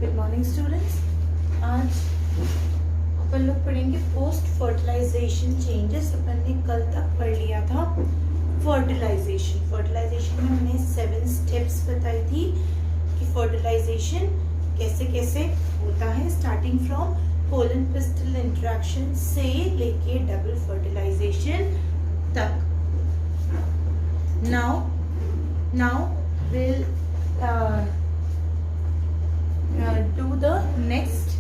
Good morning students. आज अपन लोग पढ़ेंगे पोस्ट फर्टिलाइजेशन चेंजेस। अपन ने कल तक पढ़ लिया था फर्टिलाइजेशन। फर्टिलाइजेशन में हमने 7 स्टेप्स बताई थी कि फर्टिलाइजेशन कैसे कैसे होता है, starting from pollen pistol interaction से लेके डबल फर्टिलाइजेशन तक। now we'll do the next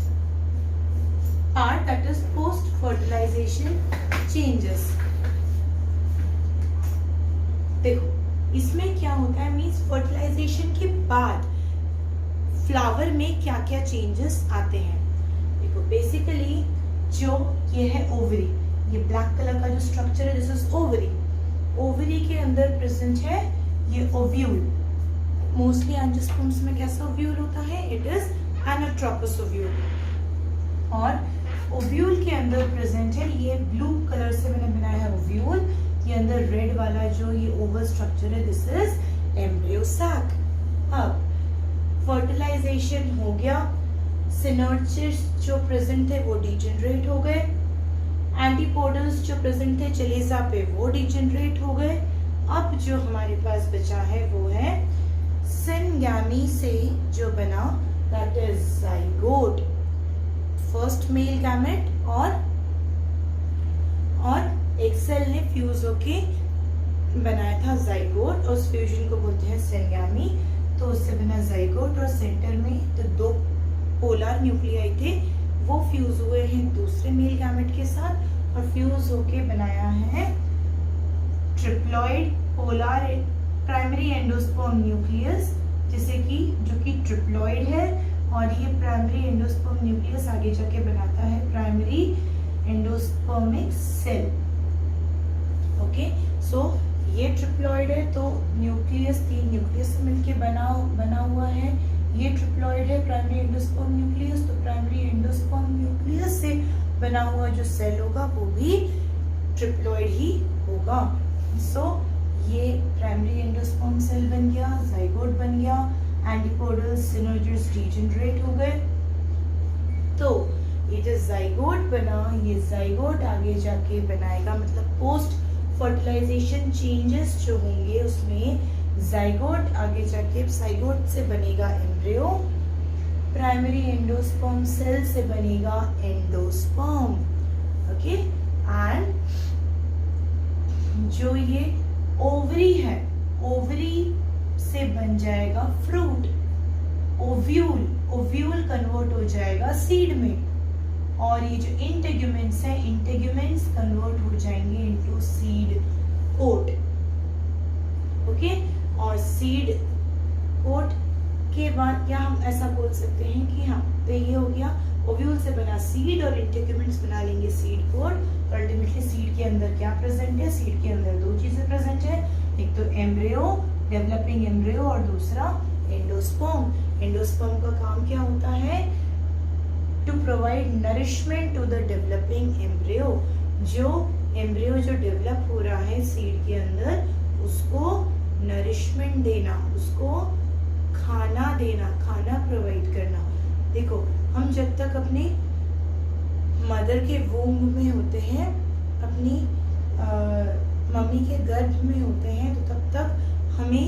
part, that is post fertilization changes. देखो इसमें क्या होता है, मीन्स फर्टिलाइजेशन के बाद फ्लावर में क्या क्या चेंजेस आते हैं। देखो बेसिकली जो ये है ओवरी, ये ब्लैक कलर का जो स्ट्रक्चर है दिस इज ओवरी। ओवरी के अंदर प्रेजेंट है ये ओव्यूल। मोस्टली एंजियोस्पर्म्स में कैसा ओव्यूल होता है, इट इज एनाट्रोपस ओव्यूल। और ओव्यूल के अंदर प्रेजेंट है ये ब्लू कलर से मैंने बनाया है ओव्यूल। ये अंदर रेड वाला जो ये ओवल स्ट्रक्चर है दिस इज एम्ब्रियो सैक। अब फर्टिलाइजेशन हो गया, सिनर्जिड्स जो प्रेजेंट थे वो डिजेनरेट हो गए, एंटीपोडल्स जो प्रेजेंट थे चलेजा पे वो डिजेनरेट हो गए। अब जो हमारे पास बचा है वो है सिनगैमी से जो बना, that is zygote. First male gamete और एक सेल ने फ्यूज होके बनाया था जाइगोट, और उस फ्यूजन को बोलते हैं सिनगैमी। तो उससे बना जाइगोट और सेंटर में तो 2 पोलर न्यूक्लियाई थे वो फ्यूज हुए हैं दूसरे मेल गैमेट के साथ और फ्यूज होके बनाया है triploid polar primary endosperm nucleus, जैसे कि जो कि ट्रिप्लॉइड है। और ये प्राइमरी एंडोस्पर्म न्यूक्लियस आगे जाके बनाता है प्राइमरी एंडोस्पर्मिक सेल। ओके, सो ये ट्रिप्लॉइड है तो न्यूक्लियस 3 न्यूक्लियस से मिलके बना हुआ है। ये ट्रिप्लॉइड है प्राइमरी एंडोस्पर्म न्यूक्लियस, तो प्राइमरी एंडोस्पर्म न्यूक्लियस से बना हुआ जो सेल होगा वो भी ट्रिप्लॉइड ही होगा। सो ये प्राइमरी एंडोस्पर्म सेल बन गया, जाइगोट बन गया, एंटीपोडल सिनर्जिड्स डिजेनरेट हो गए। तो ये जो जाइगोट बना, ये जाइगोट आगे जाके बनाएगा, मतलब पोस्ट फर्टिलाइजेशन चेंजेस जो होंगे उसमें जाइगोट आगे जाके जाइगोट से बनेगा एम्ब्रियो, प्राइमरी एंडोस्पर्म सेल से बनेगा एंडोस्पर्म। ओके, एंड जो ये ओवरी है, ओवरी से बन जाएगा फ्रूट, ओव्यूल, ओव्यूल कन्वर्ट हो जाएगा सीड में। और ये जो इंटेग्यूमेंट्स है, इंटेग्यूमेंट्स कन्वर्ट हो जाएंगे इनटू सीड कोट। ओके, और सीड कोट के बाद क्या हम ऐसा बोल सकते हैं कि हाँ, तो ये हो गया ओव्यूल से बना सीड और इंटेग्यूमेंट्स बना लेंगे सीड कोट। तो अल्टीमेटली सीड के अंदर क्या प्रेजेंट है, सीड के अंदर 2 चीजें प्रेजेंट है, एक तो एम्ब्रियो, डेवलपिंग एम्ब्रियो, और दूसरा एंडोस्पर्म। एंडोस्पर्म का काम क्या होता है, to provide nourishment to the developing embryo. जो एम्ब्रियो जो डेवलप हो रहा है सीड के अंदर उसको नरिशमेंट देना, उसको खाना देना, खाना प्रोवाइड करना। देखो हम जब तक अपने मदर के वूम्ब में होते हैं, अपनी मम्मी के गर्भ में होते हैं, तो तब तक हमें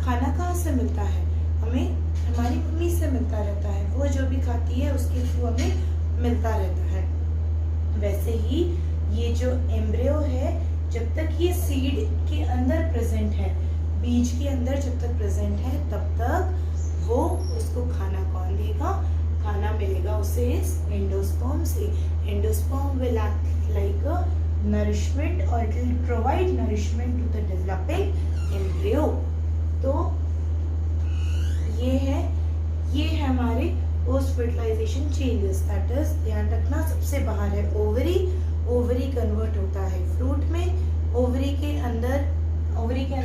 खाना कहाँ से मिलता है, हमें हमारी मम्मी से मिलता रहता है। वो जो भी खाती है उसके थ्रू हमें मिलता रहता है। वैसे ही ये जो एम्ब्रियो है, जब तक ये सीड के अंदर प्रेजेंट है, बीज के अंदर जब तक प्रेजेंट है, तब तक वो उसको खाना कौन देगा, खाना मिलेगा उसे इस एंडोस्पर्म से। Endosperm will act like a nourishment और it will provide nourishment to the developing embryo. तो ये है हमारे post fertilization changes. That is, ध्यान रखना, सबसे बाहर है ओवरी, ओवरी कन्वर्ट होता है फ्रूट में, ओवरी के अंदर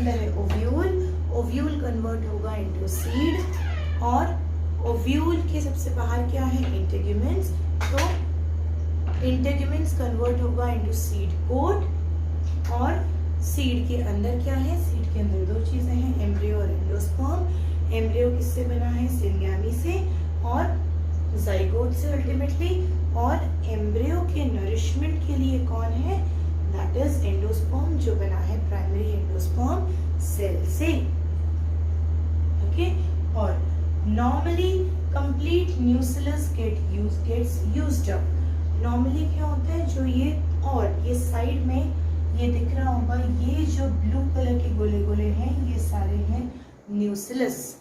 है ओव्यूल, ओव्यूल कन्वर्ट होगा इनटू सीड, और ओव्यूल के सबसे बाहर क्या है, इंटेग्यूमेंट्स। तो इंटेग्यूमेंट्स कन्वर्ट होगा इनटू सीड कोट, और सीड के अंदर क्या है, सीड के अंदर 2 चीजें हैं, एम्ब्रियो और एंडोस्पर्म। एम्ब्रियो किससे बना है, सिनगैमी से, और जाइगोट से अल्टीमेटली, और एम्ब्रियो के नरिशमेंट के लिए कौन है, दैट इज एंडोस्पर्म, जो बना है प्राइमरी एंडोस्पर्म सेल से। ओके, और normally complete nucleus gets used up. Normally क्या होता है, जो ये और ये साइड में ये दिख रहा होगा, ये जो ब्लू कलर के गोले गोले हैं, ये सारे हैं न्यूक्लियस।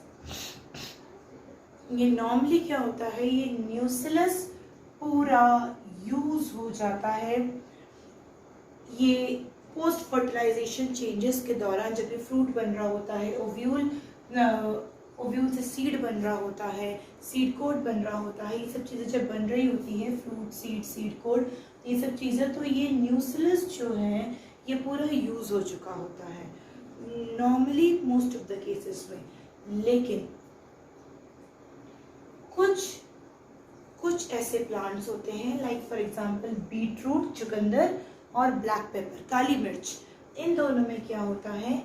ये नॉर्मली क्या होता है, ये न्यूक्लियस पूरा यूज हो जाता है ये पोस्ट फर्टिलाइजेशन चेंजेस के दौरान, जब ये फ्रूट बन रहा होता है, ओव्यूल से सीड बन रहा होता है, सीड कोड बन रहा होता है, ये सब चीज़ें जब बन रही होती है, फ्रूट सीड कोड, ये सब चीज़ें, तो ये न्यूक्लियस जो है ये पूरा यूज हो चुका होता है normally most of the cases में। लेकिन कुछ ऐसे प्लांट्स होते हैं, लाइक फॉर एग्जांपल बीटरूट, चुकंदर और ब्लैक पेपर, काली मिर्च, इन दोनों में क्या होता है,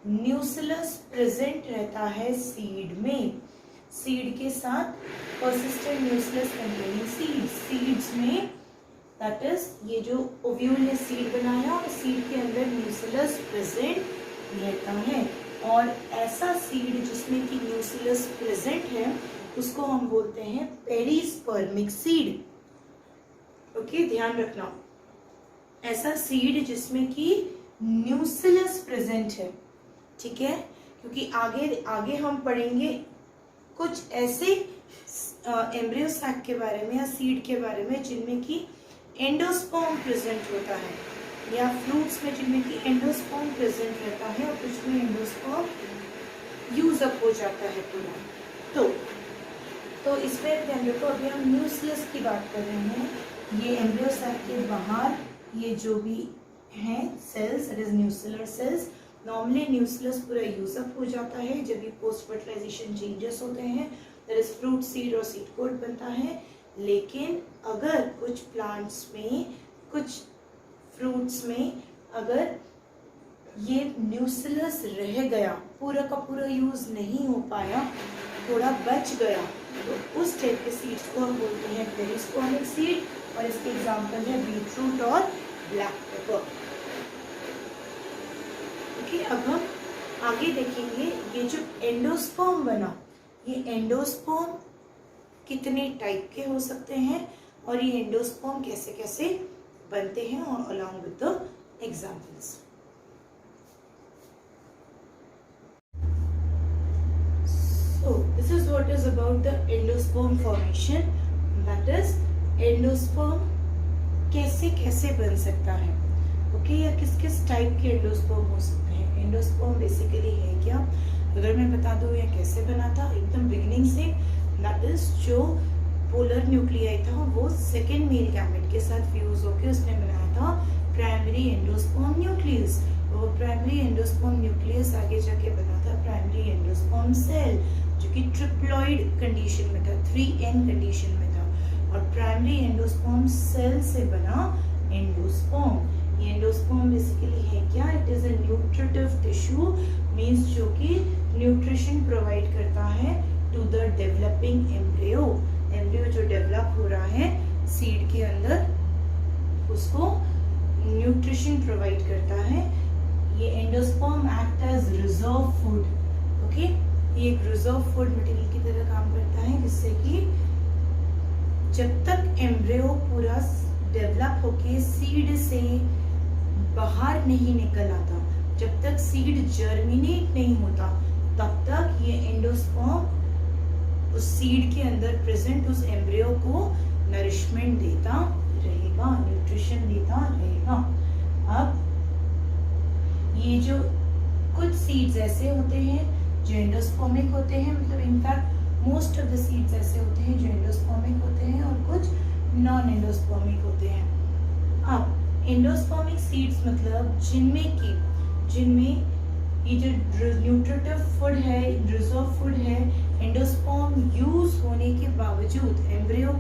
न्यूक्लियस प्रेजेंट रहता है सीड में, सीड के साथ परसिस्टेंट न्यूक्लियस कंटेनिंग सीड्स में, दैट इज ये जो ओव्यूल ने सीड बनाया और सीड के अंदर न्यूक्लियस प्रेजेंट रहता है। और ऐसा सीड जिसमें कि न्यूक्लियस प्रेजेंट है उसको हम बोलते हैं पेरिस्पर्मिक सीड। ओके, ध्यान रखना, ऐसा सीड जिसमें कि न्यूक्लियस प्रेजेंट है, ठीक है, क्योंकि आगे हम पढ़ेंगे कुछ ऐसे एम्ब्रियो सैक के बारे में या सीड के बारे में जिनमें कि एंडोस्पर्म प्रेजेंट होता है, या फ्रूट्स में जिनमें कि एंडोस्पर्म प्रेजेंट रहता है और कुछ में एंडोस्पर्म यूज अप हो जाता है पूरा। तो इसमें ध्यान रखो, अभी हम न्यूक्लियस की बात कर रहे हैं, ये एम्ब्रियो सैक के बाहर ये जो भी हैं cells, it is nuclear cells, normally nucleus पूरा यूज अप हो जाता है जब ये पोस्ट फर्टिलाइजेशन चेंजेस होते हैं, दैट इज फ्रूट सीड और सीड कोड बनता है। लेकिन अगर कुछ प्लांट्स में, कुछ फ्रूट्स में अगर ये न्यूक्लियस रह गया, पूरा का पूरा यूज नहीं हो पाया, थोड़ा बच गया, तो उस टाइप के सीड्स को हम बोलते हैं पेरिस्पर्मिक सीड, और इसके एग्जांपल है बीटरूट और ब्लैक पेपर। ओके, अब हम आगे देखेंगे ये जो एंडोस्पर्म बना, ये एंडोस्पर्म कितने टाइप के हो सकते हैं और ये एंडोस्पर्म कैसे कैसे बनते हैं, और along with the examples. So this is what is about the endosperm formation, that is endosperm कैसे कैसे बन सकता है, ओके, या किस किस टाइप के एंडोस्पर्म हो सकते हैं। एंडोस्पर्म बेसिकली है क्या, अगर मैं बता दूं या कैसे बना था एकदम बिगिनिंग से, दैट इज जो पोलर न्यूक्लियाई था वो सेकेंड मेल गैमेट के साथ फ्यूज होकर उसने बनाया था प्राइमरी एंडोस्पर्म न्यूक्लियस। वो प्राइमरी एंडोस्पर्म न्यूक्लियस आगे जाके बना था प्राइमरी एंडोस्पर्म सेल, जो कि ट्रिप्लॉइड कंडीशन में था, 3n कंडीशन में था, और प्राइमरी एंडोस्पर्म सेल से बना एंडोस्पर्म। ये एंडोस्पर्म बेसिकली है क्या, it is a nutritive tissue, means जो कि न्यूट्रिशन प्रोवाइड करता है to the developing embryo. Embryo जो डेवलप हो रहा है सीड के अंदर, उसको न्यूट्रिशन प्रोवाइड करता है। ये endosperm act as reserve food, okay, ये एक रिजर्व फूड मटेरियल की तरह काम करता है, जिससे कि जब तक एम्ब्रियो पूरा डेवलप होके सीड से बाहर नहीं निकल आता, जब तक सीड जर्मिनेट नहीं होता, तब तक ये एंडोस्पर्म उस सीड के अंदर प्रेजेंट उस एम्ब्रियो को नरिशमेंट देता रहेगा, न्यूट्रिशन देता रहेगा। अब ये जो कुछ सीड्स ऐसे होते हैं जो एंडोस्पर्मिक होते हैं, मतलब in fact most of the seeds ऐसे होते हैं जो एंडोस्पर्मिक होते हैं और कुछ नॉन एंडोस्पर्मिक होते हैं। अब एंडोस्पर्मिक सीड्स मतलब जिनमें ये जो न्यूट्रिटिव फूड है, रिजर्व फूड है, एंडोस्पर्म यूज होने के बावजूद, एम्ब्रियो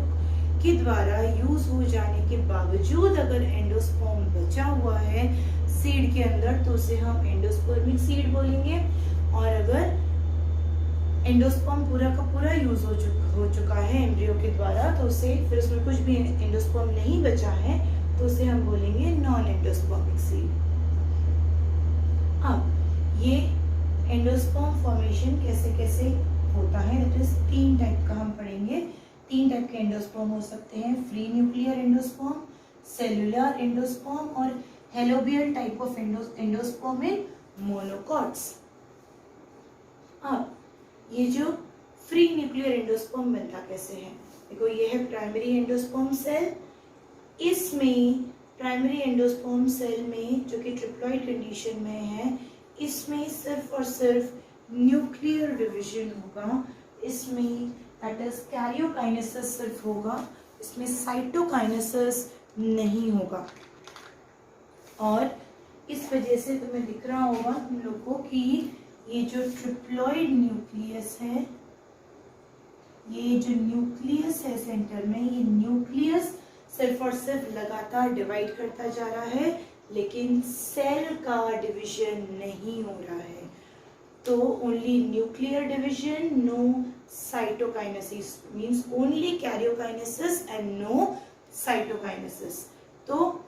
के द्वारा यूज हो जाने के बावजूद अगर एंडोस्पर्म बचा हुआ है सीड के अंदर, तो उसे हम एंडोस्पर्मिक सीड बोलेंगे। और अगर एंडोस्पर्म पूरा का पूरा यूज हो चुका चुका है एम्ब्रियो के द्वारा, तो उसे फिर उसमें कुछ भी एंडोस्पर्म नहीं बचा है तो उसे हम बोलेंगे नॉन एंडोस्पर्मिक सीड। अब ये एंडोस्पर्म फॉर्मेशन कैसे कैसे होता है, दैट इज 3 टाइप का हम पढ़ेंगे। 3 टाइप के एंडोस्पर्म हो सकते हैं, free nuclear endosperm, cellular endosperm और helobial type of endosperm in monocots. अब ये जो फ्री न्यूक्लियर एंडोस्पर्म बनता कैसे है, देखो ये है प्राइमरी एंडोस्पर्म सेल। इसमें प्राइमरी एंडोस्पर्म सेल में जो कि ट्रिप्लॉइड कंडीशन में है, इसमें सिर्फ और सिर्फ न्यूक्लियर डिवीजन होगा। इसमें दैट इज कैरियोकाइनेसिस सिर्फ होगा, इसमें साइटोकाइनेसिस नहीं होगा। और इस वजह से तुम्हें दिख रहा होगा तुम लोग को कि ये जो ट्रिप्लॉइड न्यूक्लियस है, ये जो न्यूक्लियस है सेंटर में, ये न्यूक्लियस सिर्फ और सिर्फ लगातार डिवाइड करता जा रहा है, लेकिन सेल का डिवीजन नहीं हो रहा है। तो only nuclear division, no cytokinesis, means only karyokinesis and no cytokinesis. तो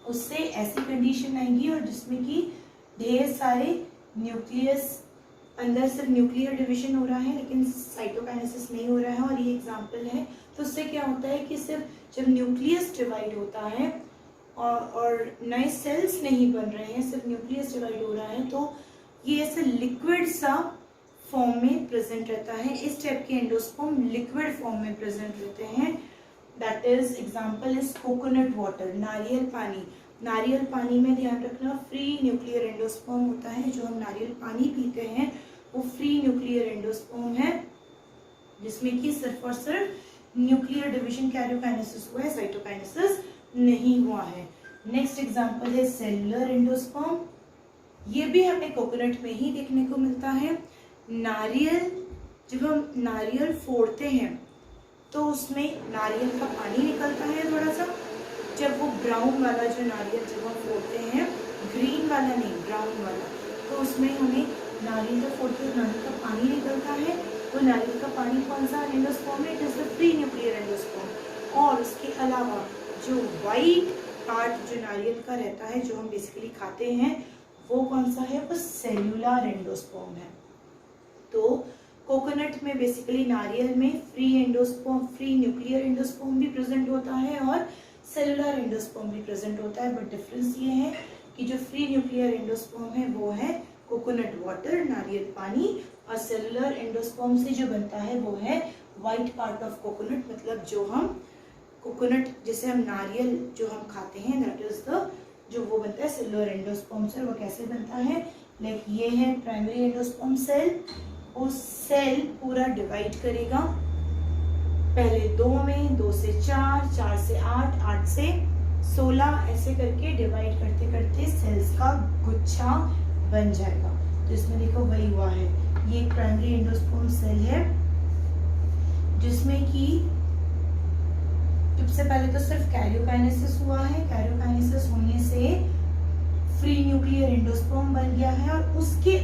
उससे ऐसी कंडीशन आएगी और जिसमें कि ढेर सारे न्यूक्लियस, अंदर सिर्फ न्यूक्लियर डिवीजन हो रहा है लेकिन साइटोकाइनेसिस नहीं हो रहा है, और ये एग्जांपल है। तो उससे क्या होता है कि सिर्फ जब न्यूक्लियस डिवाइड होता है और नए सेल्स नहीं बन रहे हैं, सिर्फ न्यूक्लियस डिवाइड हो रहा है, तो ये ऐसे लिक्विड सा फॉर्म में प्रेजेंट रहता है। इस टाइप के एंडोस्पर्म लिक्विड फॉर्म में प्रेजेंट रहते हैं। That is example is coconut water, नारियल पानी। नारियल पानी में ध्यान रखना फ्री न्यूक्लियर एंडोस्पर्म होता है। जो हम नारियल पानी पीते हैं वो फ्री न्यूक्लियर एंडोस्पर्म है, जिसमें कि सिर्फ और सिर्फ न्यूक्लियर डिवीजन कैरियोकाइनेसिस हुआ है, साइटोकाइनेसिस नहीं हुआ है। नेक्स्ट एग्जांपल है सेलुलर एंडोस्पर्म। ये भी हमें कोकोनट में ही देखने को मिलता है। नारियल, जब हम नारियल फोड़ते हैं तो उसमें नारियल का पानी निकलता है थोड़ा सा। जब वो ब्राउन वाला जो नारियल जब हम फोड़ते हैं, ग्रीन वाला नहीं ब्राउन वाला, तो उसमें हमें नारियल जब फोड़ते हैं नारियल का पानी निकलता है। तो नारियल का पानी कौन सा एंडोस्पर्म है, it is the free nuclear endosperm. और उसके अलावा जो वाइट पार्ट जो नारियल का रहता है, जो हम बेसिकली खाते हैं, वो कौन सा है, वो सेल्यूलर एंडोस्पर्म है। तो कोकोनट में बेसिकली नारियल में free endosperm, free nuclear endosperm भी प्रेजेंट होता है और सेलुलर एंडोस्पर्म भी प्रेजेंट होता है। बट डिफरेंस ये है कि जो फ्री न्यूक्लियर एंडोस्पर्म है वो है कोकोनट वाटर, नारियल पानी, और सेलुलर एंडोस्पर्म से जो बनता है वो है वाइट पार्ट ऑफ कोकोनट, मतलब जो हम कोकोनट, जैसे हम नारियल जो हम खाते हैं, दैट इज द जो वो बनता है सेलुलर एंडोस्पर्म से। वो कैसे बनता है, लाइक ये है प्राइमरी एंडोस्पर्म सेल। वो सेल पूरा डिवाइड करेगा, पहले 2 में, 2 से 4, 4 से 8, 8 से 16, ऐसे करके डिवाइड करते करते सेल्स का गुच्छा बन जाएगा। तो इसमें देखो वही हुआ है, ये प्राइमरी एंडोस्पर्म सेल है जिसमें कि सबसे पहले तो सिर्फ कैरियोकाइनेसिस हुआ है। कैरियोकाइनेसिस होने से फ्री न्यूक्लियर एंडोस्पर्म बन गया है, और उसके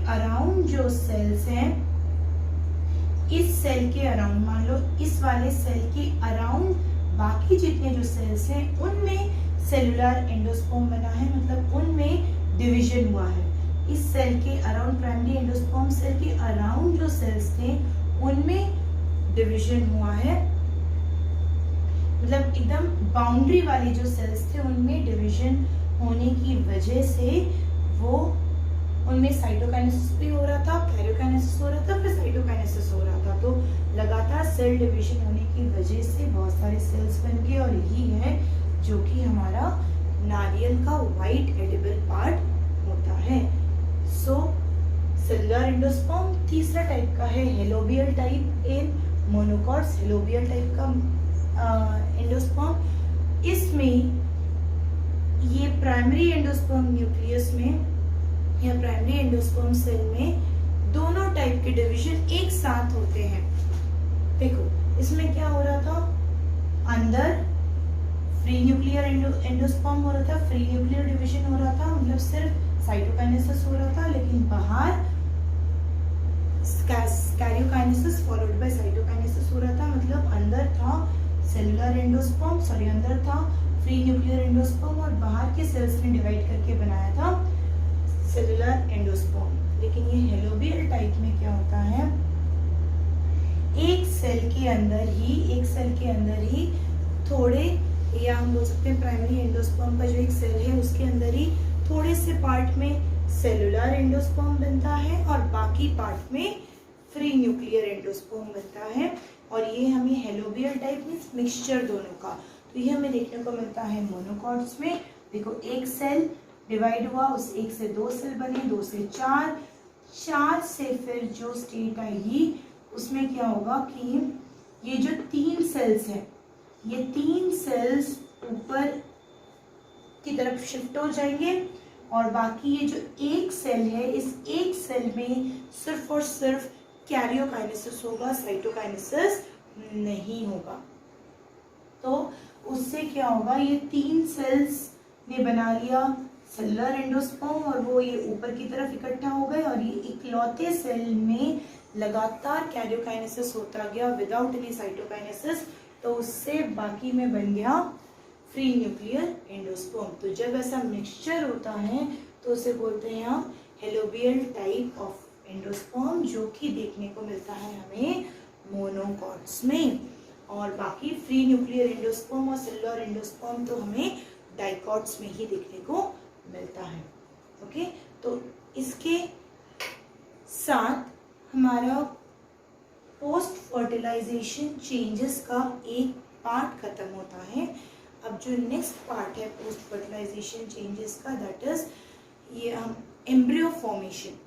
अराउंड जो सेल्स हैं, इस सेल के अराउंड, मान लो इस वाले सेल के अराउंड बाकी जितने जो सेल्स हैं उनमें सेलुलर एंडोस्पर्म बना है, मतलब उनमें डिवीजन हुआ है। इस सेल के अराउंड, प्राइमरी एंडोस्पर्म सेल के अराउंड जो सेल्स थे उनमें डिवीजन हुआ है, मतलब एकदम बाउंड्री वाले जो सेल्स थे उनमें डिवीजन होने की वजह से वो उनमें साइटोकाइनेसिस भी हो रहा था, कैरियोकाइनेसिस हो रहा था, फिर साइटोकाइनेसिस हो रहा था। तो लगातार सेल डिवीजन होने की वजह से बहुत सारे सेल्स बन गए, और यही है जो कि हमारा नारियल का वाइट एडिबल पार्ट होता है। सो सेलुलर एंडोस्पर्म तीसरा टाइप का है, helobial type in monocots, helobial type का एंडोस्पर्म। इसमें ये प्राइमरी एंडोस्पर्म न्यूक्लियस में या प्राइमरी एंडोस्पर्म सेल में दोनों टाइप के डिवीजन एक साथ होते हैं। देखो इसमें क्या हो रहा था, अंदर फ्री न्यूक्लियर एंडोस्पर्म हो रहा था, फ्री न्यूक्लियर डिवीजन हो रहा था, मतलब सिर्फ साइटोकाइनेसिस हो रहा था, लेकिन बाहर कैरियोकाइनेसिस फॉलोड बाय साइटोकाइनेसिस हो रहा था, मतलब अंदर था सेलुलर एंडोस्पर्म, अंदर था फ्री न्यूक्लियर एंडोस्पर्म और बाहर के सेल्स ने डिवाइड करके बनाया था सेलुलर एंडोस्पर्म। लेकिन ये हेलोबियल टाइप में क्या होता है, एक सेल के अंदर ही थोड़े, या हम बोल सकते हैं प्राइमरी एंडोस्पर्म का जो एक सेल है उसके अंदर ही थोड़े से पार्ट में सेलुलर एंडोस्पर्म बनता है और बाकी पार्ट में फ्री न्यूक्लियर एंडोस्पर्म बनता है। और ये हमें हेलोबियल टाइप मीन्स मिक्सचर दोनों का, तो ये हमें देखने को मिलता है मोनोकॉट्स में। देखो एक सेल डिवाइड हुआ, उस एक से दो सेल बने, दो से चार, चार से फिर जो स्टेट आएगी उसमें क्या होगा कि ये जो तीन सेल्स हैं, ये तीन सेल्स ऊपर की तरफ शिफ्ट हो जाएंगे और बाकी ये जो एक सेल है, इस एक सेल में सिर्फ और सिर्फ कैरियोकाइनेसिस होगा, साइटोकाइनेसिस नहीं होगा। तो उससे क्या होगा, ये तीन सेल्स ने बना लिया सेलुलर एंडोस्पर्म और वो ये ऊपर की तरफ इकट्ठा हो गए और ये इकलौते सेल में लगातार कैरियोकाइनेसिस होता गया विदाउट एनी साइटोकाइनेसिस, तो उससे बाकी में बन गया फ्री न्यूक्लियर एंडोस्पर्म। तो जब ऐसा मिक्सचर होता है तो उसे बोलते हैं हम हेलोबियल टाइप ऑफ एंडोस्पर्म, जो कि देखने को मिलता है हमें मोनोकॉट्स में, और बाकी फ्री न्यूक्लियर एंडोस्पर्म और सेलुलर एंडोस्पर्म तो हमें डाइकॉट्स में ही देखने को मिलता है। ओके, तो इसके साथ हमारा पोस्ट फर्टिलाइजेशन चेंजेस का एक पार्ट खत्म होता है। अब जो नेक्स्ट पार्ट है पोस्ट फर्टिलाइजेशन चेंजेस का, दैट इज ये हम embryo formation.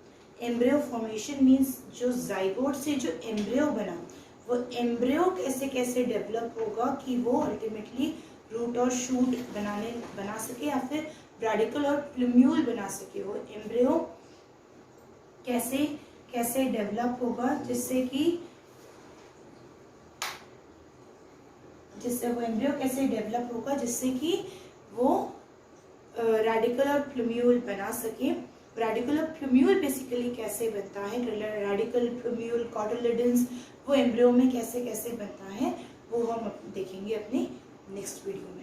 Embryo formation means जो जाइगोट से जो एम्ब्रियो बना, वो एम्ब्रियो कैसे कैसे डेवलप होगा कि वो अल्टीमेटली रूट और शूट बना सके या फिर रेडिकल और प्लूम्यूल बना सके। वो एम्ब्रियो कैसे कैसे डेवलप होगा जिससे वो एम्ब्रियो कैसे डेवलप होगा जिससे कि वो रेडिकल और प्लूम्यूल बना सके। रेडिकल और प्लूम्यूल बेसिकली कैसे बनता है, रेडिकल प्लूम्यूल कॉटिलिडन्स वो एम्ब्रियो में कैसे कैसे बनता है, वो हम देखेंगे अपने नेक्स्ट वीडियो में।